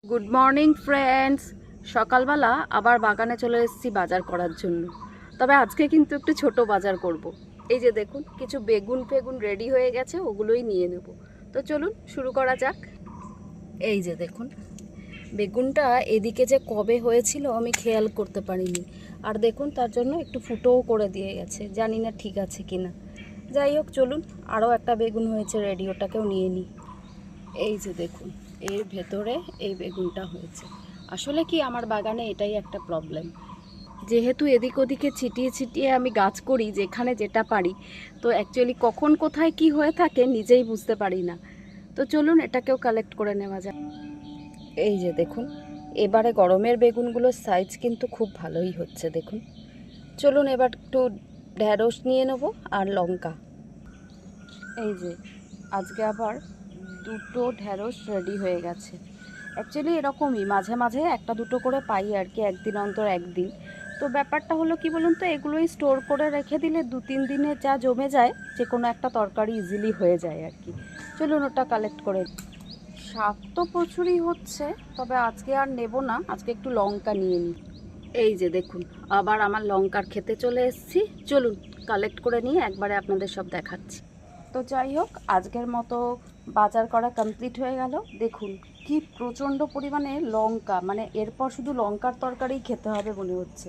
Good morning friends. সকালবেলা আবার বাগানে চলে এসেছি বাজার করার জন্য। তবে আজকে কিন্তু একটু ছোট বাজার করব। এই যে দেখুন কিছু বেগুন ফেগুন রেডি হয়ে গেছে, ওগুলোই নিয়ে নেব। তো চলুন শুরু করা যাক। এই যে দেখুন বেগুনটা এদিকে যে কবে হয়েছিল আমি খেয়াল করতে পারিনি। আর দেখুন তার জন্য একটু ফুটোও করে দিয়ে গেছে, জানি না ঠিক আছে কিনা। যাই হোক চলুন, আরও একটা বেগুন হয়েছে রেডি, ওটাকেও নিয়ে নিই। এই যে দেখুন এর ভেতরে এই বেগুনটা হয়েছে। আসলে কি আমার বাগানে এটাই একটা প্রবলেম, যেহেতু এদিক ওদিকে ছিটিয়ে ছিটিয়ে আমি গাছ করি যেখানে যেটা পারি, তো অ্যাকচুয়ালি কখন কোথায় কি হয়ে থাকে নিজেই বুঝতে পারি না। তো চলুন এটাকেও কালেক্ট করে নেওয়া যাক। এই যে দেখুন এবারে গরমের বেগুনগুলোর সাইজ কিন্তু খুব ভালোই হচ্ছে দেখুন। চলুন এবার একটু ঢ্যাঁড়স নিয়ে নেবো আর লঙ্কা। এই যে আজকে আবার দুটো ঢ্যাঁড়স রেডি হয়ে গেছে। অ্যাকচুয়ালি এরকমই মাঝে মাঝে একটা দুটো করে পাই আর কি, একদিন অন্তর একদিন। তো ব্যাপারটা হলো কি বলুন তো, এগুলোই স্টোর করে রেখে দিলে 2-3 দিনে যা জমে যায়, যে কোনো একটা তরকারি ইজিলি হয়ে যায় আর কি। চলুন ওটা কালেক্ট করে। শাক তো প্রচুরই হচ্ছে, তবে আজকে আর নেব না, আজকে একটু লঙ্কা নিয়ে নিই। এই যে দেখুন আবার আমার লঙ্কার খেতে চলে এসেছি। চলুন কালেক্ট করে নিয়ে একবারে আপনাদের সব দেখাচ্ছি। তো যাই হোক আজকের মতো বাজার করা কমপ্লিট হয়ে গেল। দেখুন কি প্রচণ্ড পরিমাণে লঙ্কা, মানে এরপর শুধু লঙ্কার তরকারিই খেতে হবে মনে হচ্ছে।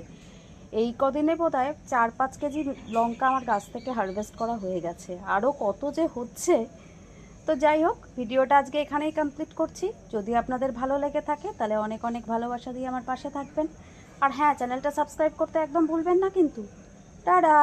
এই কদিনে বোধহয় 4-5 কেজি লঙ্কা আমার গাছ থেকে হারভেস্ট করা হয়ে গেছে, আরও কত যে হচ্ছে। তো যাই হোক ভিডিওটা আজকে এখানেই কমপ্লিট করছি। যদি আপনাদের ভালো লেগে থাকে তাহলে অনেক অনেক ভালোবাসা দিয়ে আমার পাশে থাকবেন। আর হ্যাঁ, চ্যানেলটা সাবস্ক্রাইব করতে একদম ভুলবেন না কিন্তু। টাটা।